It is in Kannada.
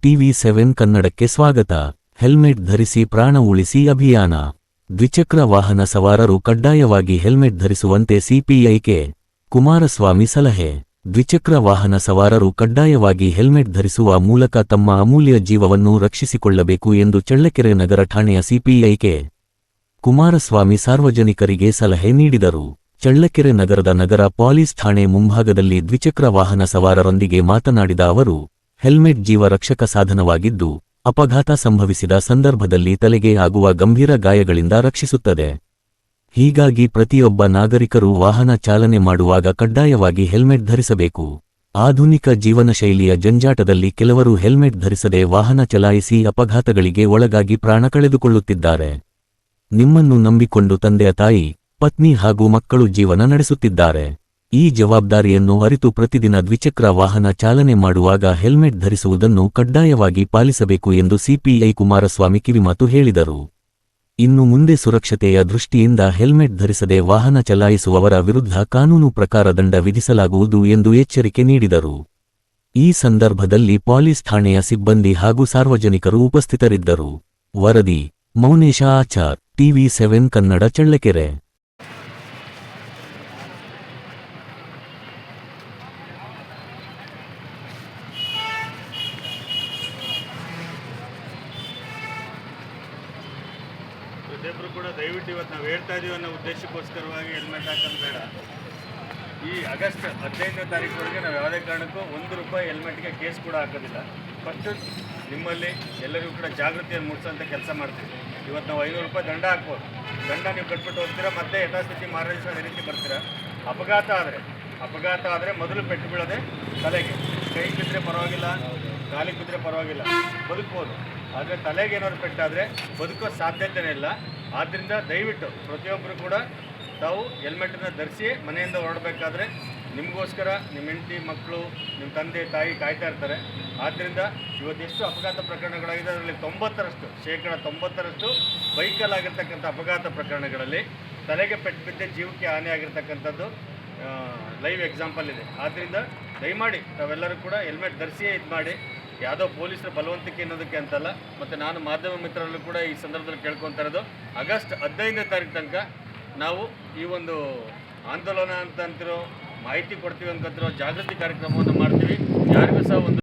TV7 ಕನ್ನಡಕ್ಕೆ ಸ್ವಾಗತ. ಹೆಲ್ಮೆಟ್ ಧರಿಸಿ ಪ್ರಾಣ ಉಳಿಸಿ ಅಭಿಯಾನ. ದ್ವಿಚಕ್ರ ವಾಹನ ಸವಾರರು ಕಡ್ಡಾಯವಾಗಿ ಹೆಲ್ಮೆಟ್ ಧರಿಸುವಂತೆ ಸಿಪಿಐ ಕುಮಾರಸ್ವಾಮಿ ಸಲಹೆ. ದ್ವಿಚಕ್ರ ವಾಹನ ಸವಾರರು ಕಡ್ಡಾಯವಾಗಿ ಹೆಲ್ಮೆಟ್ ಧರಿಸುವ ಮೂಲಕ ತಮ್ಮ ಅಮೂಲ್ಯ ಜೀವವನ್ನು ರಕ್ಷಿಸಿಕೊಳ್ಳಬೇಕು ಎಂದು ಚಳ್ಳಕೆರೆ ನಗರ ಠಾಣೆಯ ಸಿಪಿಐ ಕುಮಾರಸ್ವಾಮಿ ಸಾರ್ವಜನಿಕರಿಗೆ ಸಲಹೆ ನೀಡಿದರು. ಚಳ್ಳಕೆರೆ ನಗರದ ನಗರ ಪೊಲೀಸ್ ಠಾಣೆ ಮುಂಭಾಗದಲ್ಲಿ ದ್ವಿಚಕ್ರ ವಾಹನ ಸವಾರರೊಂದಿಗೆ ಮಾತನಾಡಿದ ಅವರು, ಹೆಲ್ಮೆಟ್ ಜೀವ ರಕ್ಷಕ ಸಾಧನವಾಗಿದ್ದು, ಅಪಘಾತ ಸಂಭವಿಸಿದ ಸಂದರ್ಭದಲ್ಲಿ ತಲೆಗೆ ಆಗುವ ಗಂಭೀರ ಗಾಯಗಳಿಂದ ರಕ್ಷಿಸುತ್ತದೆ. ಹೀಗಾಗಿ ಪ್ರತಿಯೊಬ್ಬ ನಾಗರಿಕರು ವಾಹನ ಚಾಲನೆ ಮಾಡುವಾಗ ಕಡ್ಡಾಯವಾಗಿ ಹೆಲ್ಮೆಟ್ ಧರಿಸಬೇಕು. ಆಧುನಿಕ ಜೀವನ ಶೈಲಿಯ ಜಂಜಾಟದಲ್ಲಿ ಕೆಲವರು ಹೆಲ್ಮೆಟ್ ಧರಿಸದೆ ವಾಹನ ಚಲಾಯಿಸಿ ಅಪಘಾತಗಳಿಗೆ ಒಳಗಾಗಿ ಪ್ರಾಣ ಕಳೆದುಕೊಳ್ಳುತ್ತಿದ್ದಾರೆ. ನಿಮ್ಮನ್ನು ನಂಬಿಕೊಂಡು ತಂದೆಯ ತಾಯಿ, ಪತ್ನಿ ಹಾಗೂ ಮಕ್ಕಳು ಜೀವನ ನಡೆಸುತ್ತಿದ್ದಾರೆ. ಈ ಜವಾಬ್ದಾರಿಯನ್ನು ಅರಿತು ಪ್ರತಿದಿನ ದ್ವಿಚಕ್ರ ವಾಹನ ಚಾಲನೆ ಮಾಡುವಾಗ ಹೆಲ್ಮೆಟ್ ಧರಿಸುವುದನ್ನು ಕಡ್ಡಾಯವಾಗಿ ಪಾಲಿಸಬೇಕು ಎಂದು ಸಿಪಿಐ ಕುಮಾರಸ್ವಾಮಿ ಕಿವಿಮಾತು ಹೇಳಿದರು. ಇನ್ನು ಮುಂದೆ ಸುರಕ್ಷತೆಯ ದೃಷ್ಟಿಯಿಂದ ಹೆಲ್ಮೆಟ್ ಧರಿಸದೆ ವಾಹನ ಚಲಾಯಿಸುವವರ ವಿರುದ್ಧ ಕಾನೂನು ಪ್ರಕಾರ ದಂಡ ವಿಧಿಸಲಾಗುವುದು ಎಂದು ಎಚ್ಚರಿಕೆ ನೀಡಿದರು. ಈ ಸಂದರ್ಭದಲ್ಲಿ ಪೊಲೀಸ್ ಠಾಣೆಯ ಸಿಬ್ಬಂದಿ ಹಾಗೂ ಸಾರ್ವಜನಿಕರು ಉಪಸ್ಥಿತರಿದ್ದರು. ವರದಿ ಮೌನೇಶ ಆಚಾರ್, TV7 ಕನ್ನಡ, ಚಳ್ಳಕೆರೆ. ಪ್ರತಿಯೊಬ್ಬರು ಕೂಡ ದಯವಿಟ್ಟು ಇವತ್ತು ನಾವು ಹೇಳ್ತಾ ಇದೀವಿ ಅನ್ನೋ ಉದ್ದೇಶಕ್ಕೋಸ್ಕರವಾಗಿ ಹೆಲ್ಮೆಟ್ ಹಾಕೋದು ಬೇಡ. ಈ ಆಗಸ್ಟ್ 15ನೇ ತಾರೀಕುವರೆಗೆ ನಾವು ಯಾವುದೇ ಕಾರಣಕ್ಕೂ ₹1 ಹೆಲ್ಮೆಟ್ಗೆ ಕೇಸ್ ಕೂಡ ಹಾಕೋದಿಲ್ಲ. ಫಸ್ಟು ನಿಮ್ಮಲ್ಲಿ ಎಲ್ಲರಿಗೂ ಕೂಡ ಜಾಗೃತಿಯನ್ನು ಮೂಡಿಸೋಂಥ ಕೆಲಸ ಮಾಡ್ತೀವಿ. ಇವತ್ತು ನಾವು ₹500 ದಂಡ ಹಾಕ್ಬೋದು. ದಂಡ ನೀವು ಕಟ್ಬಿಟ್ಟು ಹೋಗ್ತೀರಾ, ಮತ್ತೆ ಯಥಾಸ್ಥಿತಿ ಮಾರನೇ ಅದೇ ರೀತಿ ಬರ್ತೀರಾ. ಅಪಘಾತ ಆದರೆ ಮೊದಲು ಪೆಟ್ಟು ಬೀಳೋದೆ ತಲೆಗೆ. ಕೈ ಬಿದ್ದರೆ ಪರವಾಗಿಲ್ಲ, ಕಾಲಿಗೆ ಬಿದ್ದರೆ ಪರವಾಗಿಲ್ಲ, ಬದುಕ್ಬೋದು. ಆದರೆ ತಲೆಗೆ ಏನಾದ್ರು ಪೆಟ್ಟಾದರೆ ಬದುಕೋ ಸಾಧ್ಯತೆಯೇ ಇಲ್ಲ. ಆದ್ದರಿಂದ ದಯವಿಟ್ಟು ಪ್ರತಿಯೊಬ್ಬರು ಕೂಡ ತಾವು ಹೆಲ್ಮೆಟನ್ನು ಧರಿಸಿ ಮನೆಯಿಂದ ಹೊರಡಬೇಕಾದ್ರೆ ನಿಮಗೋಸ್ಕರ ನಿಮ್ಮ ಹೆಂಡತಿ, ಮಕ್ಕಳು, ನಿಮ್ಮ ತಂದೆ ತಾಯಿ ಕಾಯ್ತಾ ಇರ್ತಾರೆ. ಆದ್ದರಿಂದ ಇವತ್ತೆಷ್ಟು ಅಪಘಾತ ಪ್ರಕರಣಗಳಾಗಿದೆ ಅದರಲ್ಲಿ 90% ಬೈಕಲ್ಲಾಗಿರ್ತಕ್ಕಂಥ ಅಪಘಾತ ಪ್ರಕರಣಗಳಲ್ಲಿ ತಲೆಗೆ ಪೆಟ್ಟು ಬಿದ್ದೆ ಜೀವಕ್ಕೆ ಹಾನಿ ಆಗಿರ್ತಕ್ಕಂಥದ್ದು ಲೈವ್ ಎಕ್ಸಾಂಪಲ್ ಇದೆ. ಆದ್ದರಿಂದ ದಯಮಾಡಿ ತಾವೆಲ್ಲರೂ ಕೂಡ ಹೆಲ್ಮೆಟ್ ಧರಿಸಿಯೇ ಇದು ಮಾಡಿ. ಯಾವುದೋ ಪೊಲೀಸರ ಬಲವಂತಿಕೆ ಅನ್ನೋದಕ್ಕೆ ಅಂತಲ್ಲ. ಮತ್ತು ನಾನು ಮಾಧ್ಯಮ ಮಿತ್ರರಲ್ಲೂ ಕೂಡ ಈ ಸಂದರ್ಭದಲ್ಲಿ ಕೇಳ್ಕೊತಾ ಇರೋದು, ಆಗಸ್ಟ್ 15ನೇ ತಾರೀಕು ತನಕ ನಾವು ಈ ಒಂದು ಆಂದೋಲನ ಅಂತಂತಿರೋ, ಮಾಹಿತಿ ಕೊಡ್ತೀವಿ ಅನ್ಕೊಂತಿರೋ ಜಾಗೃತಿ ಕಾರ್ಯಕ್ರಮವನ್ನು ಮಾಡ್ತೀವಿ. ಯಾರಿಗೂ ಸಹ ಒಂದು